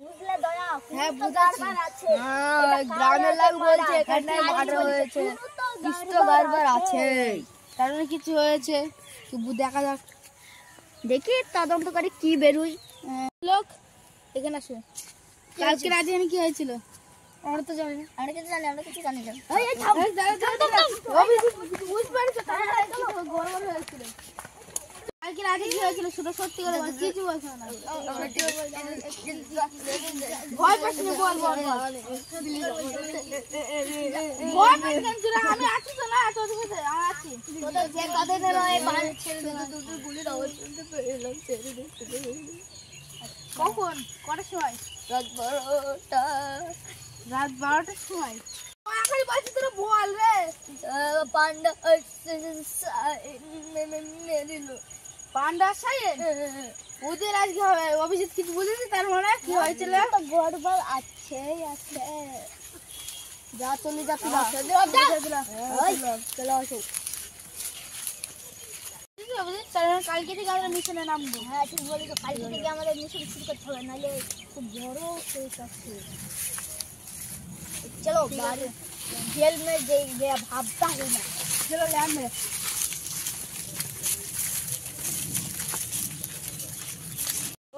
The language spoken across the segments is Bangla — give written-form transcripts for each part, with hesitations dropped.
বুঝলে দয়া হ্যাঁ বুঝাচ্ছি গ্রামের লোক বলছে এখানে মার্ডার হয়েছে কিছু তো গড়বড় আছে কারণ কিছু হয়েছে দেখা যাক দেখি তদন্ত করে কি বেরোয় লোক এখানে আসে কালকে রাতে এখানে কি হয়েছিল আমরা তো জানি না আমরা কিছু জানি আমরা কিছু জানি না বুঝতে পারছো গড়বড় হয়েছিল কালকে রাতে কি হয়েছিল সেটা সত্যি করে বল কিছু বলছো না ভয় পাচ্ছি না বল বল ভয় পাচ্ছি না আমি আছি তো না তোদের সাথে আমি আছি তোদের যে কাঁদে রয় বাল ছেড়ে দে দুটো গুলি দাও শুনতে পেলাম ছেড়ে দে কখন কটার সময় রাত 12টার সময় এখনই বলছি তোরা বল রে পান্ডা মেরিলো পান্ডা সাইন ওদের আজকে হবে অভিজিৎ কিছু বলেছে তার মানে কি হয়েছিল গড়বড় আছে যা চলে যা চলো আসো কালকে থেকে আমরা মিশনে নামবো হ্যাঁ ঠিক বলি তো কালকে থেকে আমাদের মিশন শুরু করতে হবে নাহলে খুব বড় কেস আছে चलो जेल में ये भागता ही ना चलो लैंड में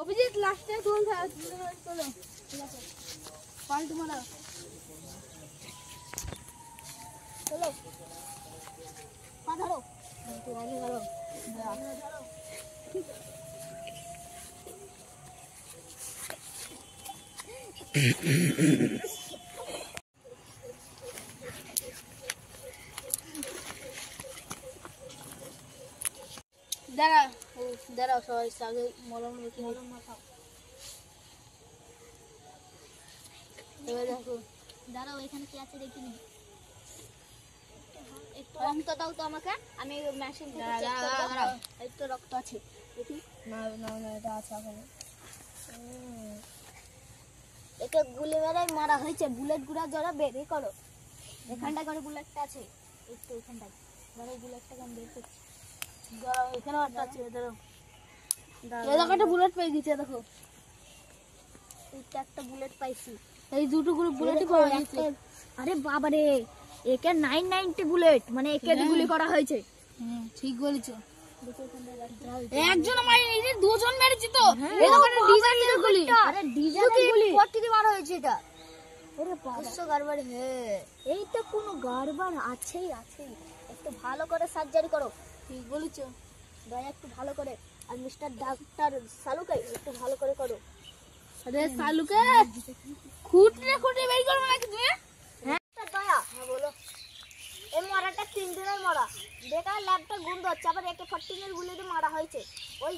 অভিজিৎ লাস্টে তুল চলো পাল্ট মারা चलो पा धरो तो आगे धरो দাঁড়াও সবাই আগে মলম রেখে মলম মাখাও এবার দেখো দাঁড়াও এখানে কি আছে দেখিনি একটু রক্ত দাও তো আমাকে আমি মেশিন থেকে চেক করব একটু রক্ত আছে দেখি না এটা আছে ওখানে একে গুলি মেরে মারা হয়েছে বুলেট গুড়া জড়া বের করো এখানটা করে বুলেটটা আছে একটু এখানটা ধরো বুলেটটা কেন বের করছি দাঁড়াও এখানে একটা আছে দাঁড়াও একটা বুলেট পেয়ে গেছে দেখো এইটা একটা বুলেট পাইছি এই দুটো করে বুলেটই পাওয়া গেছে আরে বাবা রে একে 990 বুলেট মানে একে গুলি করা হয়েছে ঠিক বলেছো একজন মারিনি এই দুজন মেরেছি তো এই দোকানে ডিজাইনের গুলি আরে ডিজাইনের গুলি কতটি মারা হয়েছে এটা ওরে বাবা কিছু গড়বড় হে এইটা কোনো গড়বড় আছেই একটু ভালো করে সার্জারি করো ঠিক বলেছো দয়া একটু ভালো করে আর মিস্টার ডাক্তার সালুকে একটু ভালো করে করো আরে সালুকে খুঁটে বের করবে নাকি তুমি হ্যাঁ দয়া হ্যাঁ বলো এই মরাটা 3 দিনের মরা দেখা ল্যাবটা গন্ধ হচ্ছে আবার একে 14 এর গুলি দিয়ে মারা হয়েছে ওই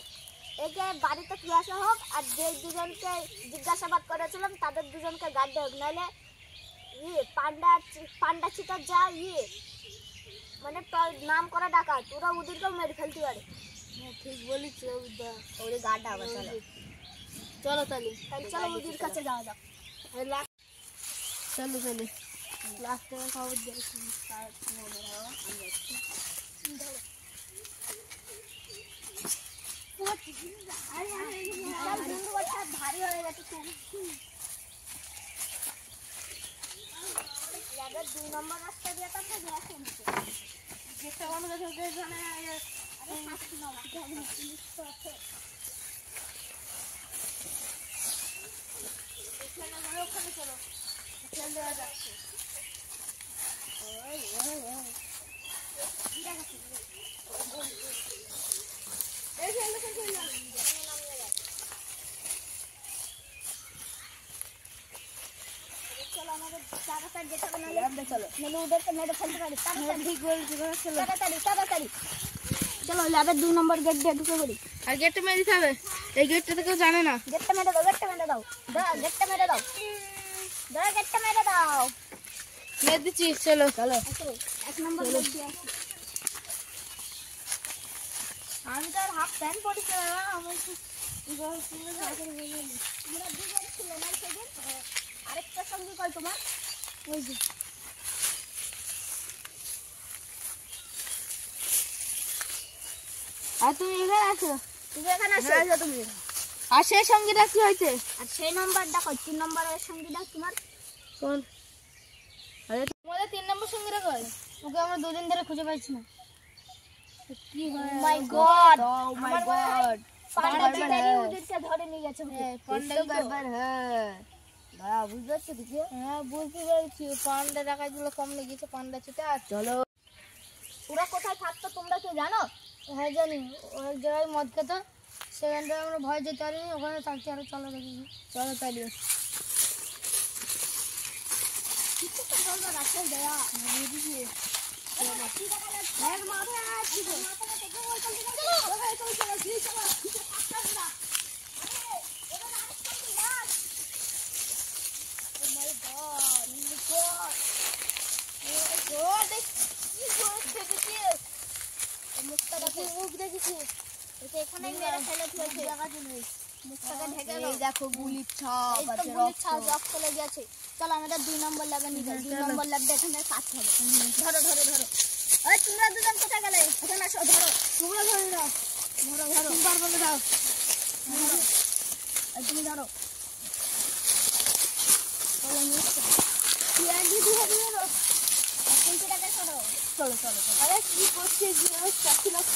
একে বাড়িতে কি আসা হোক আর যে দুজনকে জিজ্ঞাসাবাদ করেছিলাম তাদের দুজনকে গাড়তে হোক নাহলে পান্ডা চিটার যা মানে নাম করা ডাকাত ওরা ওদেরকেও মেরে ফেলতে পারে ঠিক বলেছো ওরে গাড়টা আবার চলো তাহলে চলো ওদের কাছে যাওয়া যাক চলো লাস্ট টাইম খবর দিয়েছি ভারী হয়ে গেছে ল্যাবের 2 নম্বর রাস্তা দিয়ে তো একটা গ্যাস এনেছে যেটা বন্ধ করে এখানে আরে শাস্তি নাও ঠিক আছে পুলিশ তো আছে এখানে বড় ওখানে চলো চল দেওয়া যাচ্ছে ওই এই চলো আমাদের তাড়াতাড়ি যেতে হবে নাহলে চলো ওদেরকে মেরে ফেলতে পারি ঠিক বলছি তাড়াতাড়ি চলো ল্যাবের 2 নম্বর গেট দিয়ে ঢুকে পড়ি আর গেটটা মেরে দিতে হবে এই গেটটা তো কেউ জানে না গেটটা মেরে দাও গেটটা মেরে দাও গেটটা মেরে দাও মেরে দিচ্ছি চলো 1 নম্বর গেট দিয়ে আসি আমি তো আর হাফ প্যান্ট পরেছি না আমার আমরা দুজন ছিল না সেদিন আরেকটা সঙ্গী কল তোমার ওই যে আর তুমি এখানে আসো তুমি এখানে আসো তুমি আর সেই সঙ্গীটা কি হয়েছে? আর সেই নাম্বারটা কই? 3 নম্বরের সঙ্গীটা তোমার কোন? আরে তোমাদের 3 নম্বর সঙ্গীটা কই? ওকে আমরা দুদিন ধরে খুঁজে পাচ্ছি না। কি হয়? মাই গড, ও মাই গড, পান্ডা বেচারি ওদেরকে ধরে নিয়ে গেছে। পান্ডা গড়বড় হ্যাঁ। দাঁড়া, বুঝতে পারছো কিছু? হ্যাঁ বুঝতে পারছি, পান্ডা ডাকাতগুলো কম লেগেছে, পান্ডা ছুটে আর চলো। ওরা কোথায় থাকতো তোমরা কি জানো? হ্যাঁ জানি, ওই জায়গায় মদ খেত, সেখানটায় আমরা ভয় যেতে পারিনি, ওখানে থাকতে আরো চলো দেখি। চলো তাহলে। কিছু তো বলবা রাখে দেয়া বুঝিয়ে এখানে মেরে ফেলে দিয়েছে। মুখটাকে ঢেকে দাও। এই দেখো গুলির ছাপ এই তো আছে, গুলির রক্ত। ছাপ রক্ত লেগে আছে। চলো আমাদের 2 নম্বর ল্যাবে নিয়ে যাই। 2 নম্বর ল্যাবটা এখানে কাজ হবে। ধরো ধরো ধরো। ওই তোমরা দুজন কোথায় গেলে? এখানে আসো, ধরো। তোমরা ধরে দাও, ধরো ধরো। তুমি পারবে না, দাও। ধরো। এই তুমি ধরো। চলো নিয়ে এসো। পিয়াজি দিয়ে ধরো। কুঞ্চিটাকে সরো। চলো চলো চলো। আরে কি করছিস? চাচি লোক।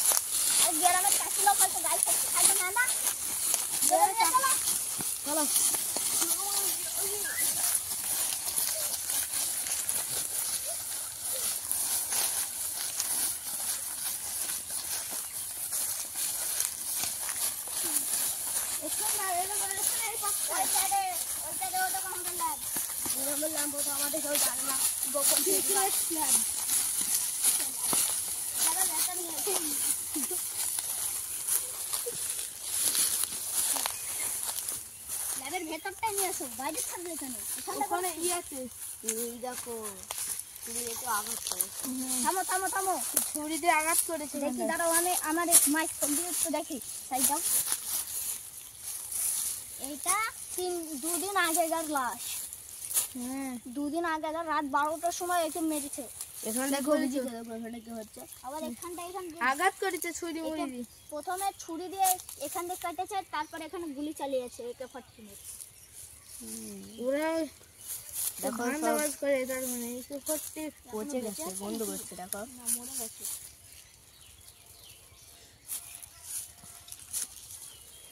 আর গ্রামের চাচি লোক হয়তো গাড়ি থাকবে না না? চলো। চলো। আমাদের কেউ জানে না গোপন প্ল্যান। ল্যাবের ভেতরটা নিয়ে আসো, বাইরে থাকবে কেন? ওখানে ই আছে, এই দেখো, তুমি একটু আঘাত করে। থামো থামো থামো, ছুরি দিয়ে আঘাত করেছে। দেখি দাঁড়াও, আমি আমার মাইক কম্পিউটার তো দেখি। সাইড দাও। এইটা 2 দিন আগেকার লাশ। হ্যাঁ 2 দিন আগেকার রাত 12টার সময় একে মেরেছে। এখানে দেখো এখানে কি হচ্ছে, আবার এখানটা আঘাত করেছে ছুরি মুড়ি দিয়ে। প্রথমে ছুরি দিয়ে এখান দিয়ে কেটেছে, তারপর এখানে গুলি চালিয়েছে AK-47। ওরা দেখো ধান্দাবাজ করে, তার মানে AK-47 পচে গেছে, বন্ধ করছে, দেখো না, মরে গেছে।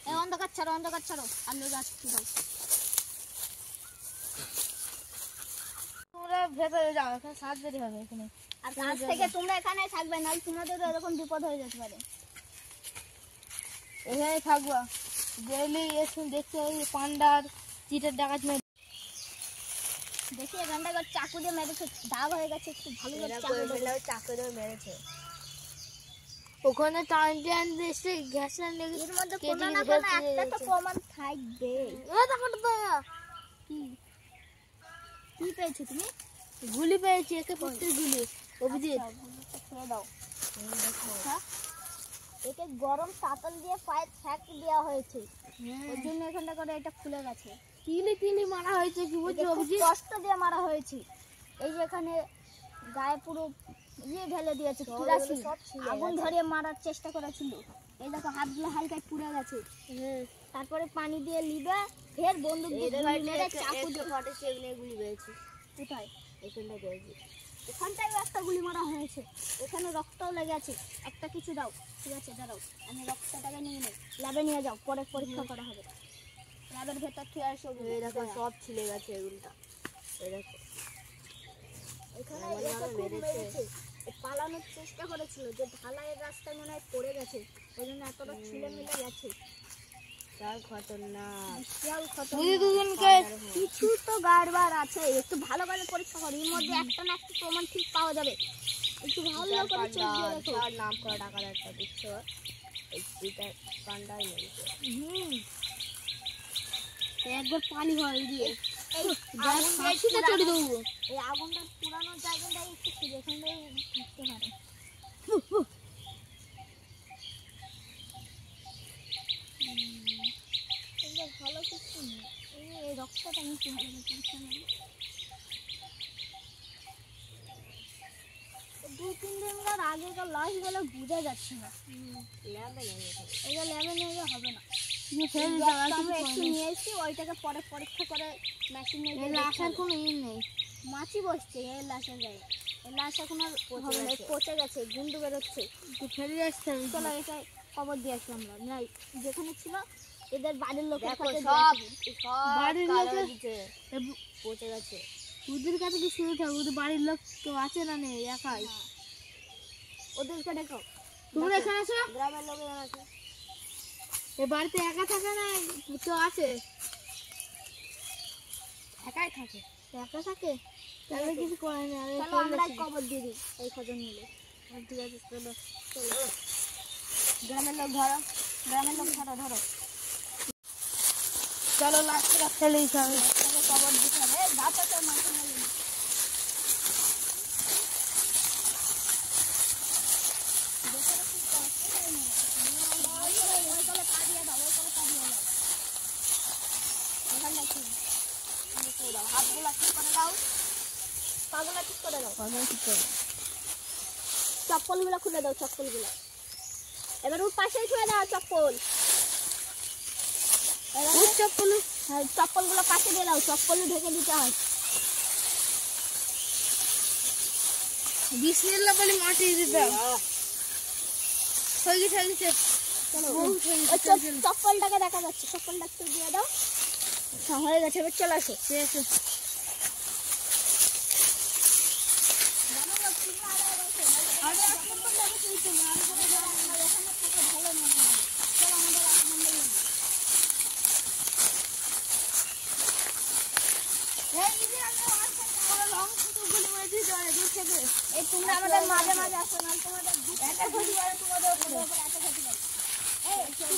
এই অন্ধকার ছাড়ো, অন্ধকার ছাড়ো, আলো যাচ্ছি দাও। তোমরা ভেতরে যাও, এখানে সাত দেরি হবে এখানে। আর কাছ থেকে তোমরা এখানে থাকবে না, তোমাদের এরকম বিপদ হয়ে যেতে পারে। এখানে থাকবা, গেলে এসে দেখতে ওই পান্ডার চিটার ডাকাত মেরে। দেখি এখানটা একবার চাকু দিয়ে মেরেছে, দাগ হয়ে গেছে, একটু ভালো করে চাকু দিয়ে। চাকু দিয়ে মেরেছে। ওখানে টানতে আনতে এসে গ্যাসের লেগে এর মধ্যে কেটে কোনো না কেটে কোনো একটা তো প্রমাণ থাকবে। দেখো তো কি কি পেয়েছো তুমি? গুলি পেয়েছি, AK-47 গুলি। অভিজিৎ ছেড়ে দাও। আচ্ছা, একে গরম তাতল দিয়ে পায়ে ছ্যাঁক দেওয়া হয়েছে, ওই জন্য এখানটা করে এটা খুলে গেছে। তিলি তিলি মারা হয়েছে, কি একে বলছো খুব অভিজিৎ? কষ্ট দিয়ে মারা হয়েছে। এই যে এখানে গায়ে পুরো ঢেলে দিয়েছে, কিরাসিন আগুন ধরিয়ে মারার চেষ্টা করেছিল। এই দেখো হাতগুলো হালকা পুড়ে গেছে। তারপরে পানি দিয়ে লিবে, ফের বন্দুক দিয়ে গুলি মেরে চাকু দিয়ে। গুলি পেয়েছি, কোথায়? এখানটা পেয়েছি। এখানটায় একটা গুলি মারা হয়েছে, এখানে রক্তও লেগে আছে। একটা কিছু দাও, ঠিক আছে দাঁড়াও, আমি রক্তটাকে নিয়ে নেই, ল্যাবে নিয়ে যাও, পরে পরীক্ষা করা হবে। ল্যাবের ভেতর থেকে আসো। এই দেখো সব ছিলে গেছে এগুলোটা, এই দেখো এখানে এমন এসে ভাবে খুব মেরেছে। মেরেছে। এ পালানোর চেষ্টা করেছিল, যে ঢালাইয়ের রাস্তায় মনে হয় পড়ে গেছে, ওই জন্য এতটা ছিলে মিলে গেছে। তার খতরনাক। বিশাল খতরনাক। বুঝি দুজনকে কিছু তো গাড়বার আছে, একটু ভালো করে পরীক্ষা করো, এর মধ্যে একটা না একটা প্রমাণ ঠিক পাওয়া যাবে। একটু ভালো করে চেক দিয়ে দেখো। তার নাম করা ডাকাত একটা দিচ্ছ, এইটা পান্ডাই মেরেছে। একবার পানি হয় দিয়ে এই আগুনটা ফাঁসিতে চড়ে দেবো। এই আগুনটা পুরানো জায়গাটাই একটু খুঁজে, এখানটাই থাকতে পারে। এটা ভালো কিছু নেই, এই রক্তটা আমি কি ভালো পরীক্ষা নেব। 2-3 দিনকার আগেকার লাশগুলো বোঝা যাচ্ছে না। ল্যাবে নিয়ে গেছে। এটা ল্যাবে নিয়ে গিয়ে হবে না। আমি একটু নিয়ে এসেছি, ওইটাকে পরে পরীক্ষা করে মেশিন নিয়ে আসার কোনো ই নেই। মাছি বসছে এই লাশের গায়ে। এই লাশ এখন আর হবে না, পচে গেছে, গুন্ডু বেরোচ্ছে। ফেলে আসতে হবে। চলো এটা খবর দিয়ে আসি আমরা। না যেখানে ছিল এদের বাড়ির লোকের দেখো কাছে সব বাড়ির কালো লোকে- দিছে, পচে গেছে। ওদের কাছে কি শুরু থাকবে? ওদের বাড়ির লোক তো আছে না নেই একাই? ওদেরকে দেখো। তোমরা এখানে আসো। গ্রামের লোকের আছে। এ বাড়িতে একা থাকে না তো আছে? একাই থাকে। একা থাকে তাহলে কিছু করে না। আরে চলো আমরা খবর দিয়ে দিই এই কজন মিলে। ঠিক আছে চলো। চলো গ্রামের লোক ধরো, গ্রামের লোক ধরো ধরো। চলো লাস্টে ফেলে দিতে হবে। তাহলে খবর দিতে হবে। গাছ তো মাথা নেই। হাতগুলা ঠিক করে দাও, পাগুলা ঠিক করে দাও, চপ্পলগুলো খুলে দাও, চপ্পলগুলো এবার ওর পাশেই ছুঁয়ে দাও চপ্পল। চপ্পল হ্যাঁ চপ্পলগুলো পাশে দিয়ে দাও, চপ্পল ঢেকে দিতে হয়। বিসমিল্লাহ বলে মাটি দিতে হয়ে গেছে। চলো বহুত হয়ে ওই গেছে। চপ্পলটাকে দেখা যাচ্ছে, চপ্পলটা একটু দিয়ে দাও। হ্যাঁ হয়ে গেছে, এবার চলে আসো। ঠিক আছে। এই তোমরা আমাদের মাঝে মাঝে আসো না, তোমাদের একটা ক্ষতি করে তোমাদের উপরে এত ক্ষতি করে।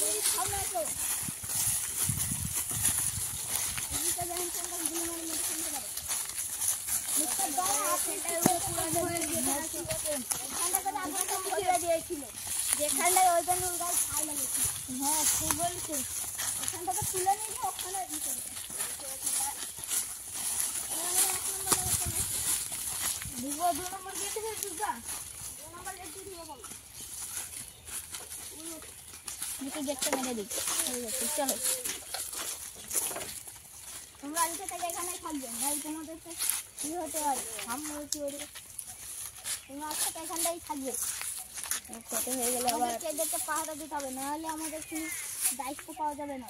এই সামনে আসো। এদিকে যান, তোমরা গুলি মারি মেরে ফেলতে পারো। মিস্টার দাও আপনাদের উপরে পুরো দিয়ে দিয়েছে। এখানটা করে আপনাকে খুলে দিয়েছিল, যেখানটায় ওই জন্য গাছ খাই লাগিয়েছিল। হ্যাঁ ঠিক বলছো। এখানটাকে তুলে নিয়ে গিয়ে ওখানে দিতে হবে। দুগো 2 নম্বর গেটে দুগা 2 নম্বর গেট দিয়ে দিও বলো। দুটো গেটটা মেরে দিই। হয়ে গেছে চলো। তোমরা আজকে থেকে এখানেই থাকবে, ভাই তোমাদের তো কি হতে পারে, সামনে কি হতে, তোমরা আজকে থেকে এখানটাই থাকবে। কত হয়ে গেল আবার? আমাদেরকে এদেরকে পাহারা দিতে হবে, নাহলে আমাদের কোনো দায়িত্ব পাওয়া যাবে না।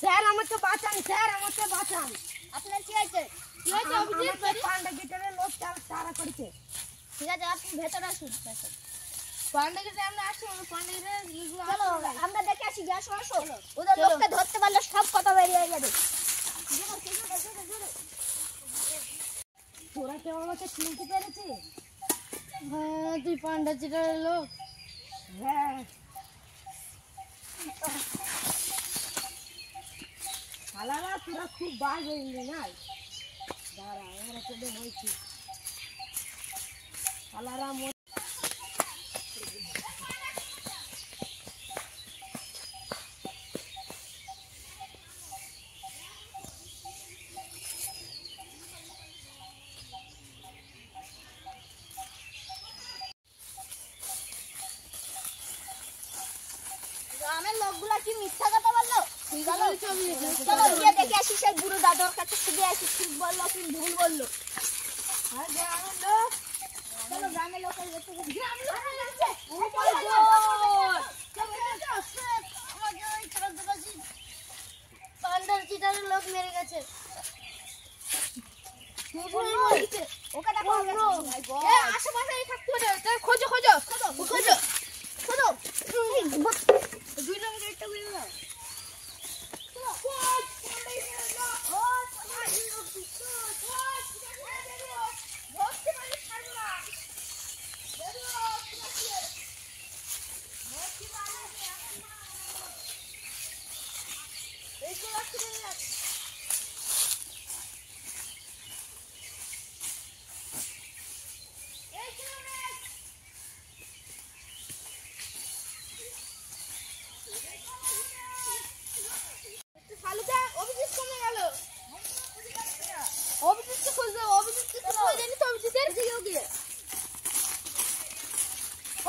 স্যার আমাকে বাঁচান, স্যার আমাকে বাঁচান। আপনার কি হয়েছে? কি হয়েছে অভিজিৎ? পান্ডা গেটের লোক তারা করেছে। ঠিক আছে আপনি ভেতরে আসুন। পান্ডা গেটে আমরা আসি, পান্ডা গেটে চলো আমরা দেখে আসি, গ্যাস আসো। ওদের লোককে ধরতে পারলে সব কথা বেরিয়ে যাবে। তোরা কেউ আমাকে চিনতে পেরেছে? হ্যাঁ তুই পান্ডা চিটারের লোক। হ্যাঁ শালারা তোরা খুব বাজ হইলি না। দাঁড়া আমরা তোদের হয়েছি শালারা। গ্রামের লোকগুলা কি মিথ্যা কথা বললো? চলো গিয়ে দেখে আসি সেই বুড়ো দাদুর কাছে, শুধু আসি ঠিক বললো কি ভুল বললো। আর গ্রামের লোক, চলো গ্রামের লোকের কাছে গ্রামের লোক আছে। ও মাই গড পান্ডার চিটারের লোক মেরে গেছে। ওকে দেখো। আশেপাশে থাকতে পারে, খোঁজো খোঁজো খোঁজো খোঁজো। 2 নম্বর গেটটা খুলে দাও। অভিজিৎকে খুঁজবে, অভিজিৎকে খুঁজে জানি তো অভিজিতের দিকে গিয়ে।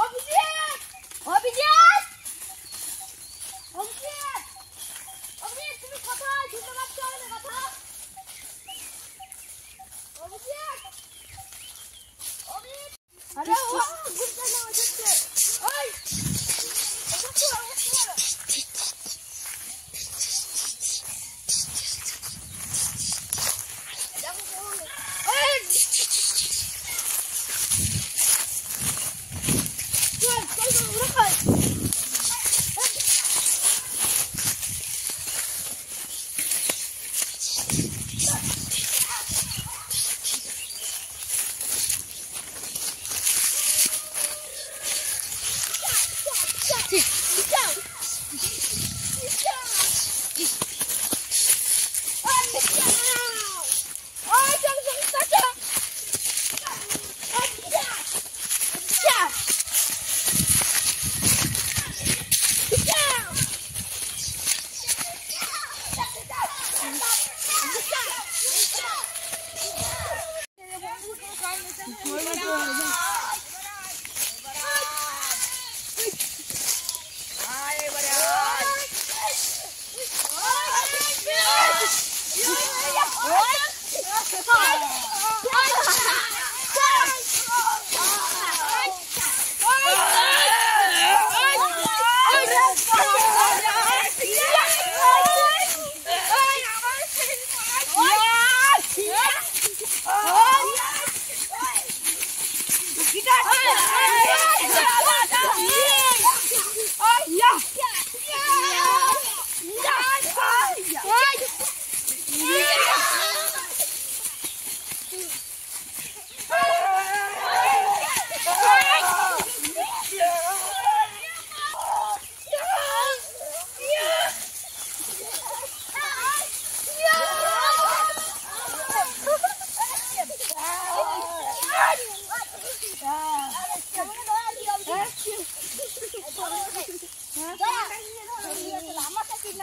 অভিজিৎ অভিজিৎ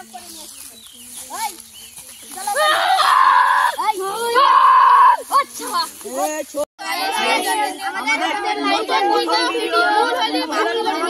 পিকআপ করে নিয়ে আসছি এই চলো এই আচ্ছা আমাদের নতুন ভিডিও হলে ভালো করে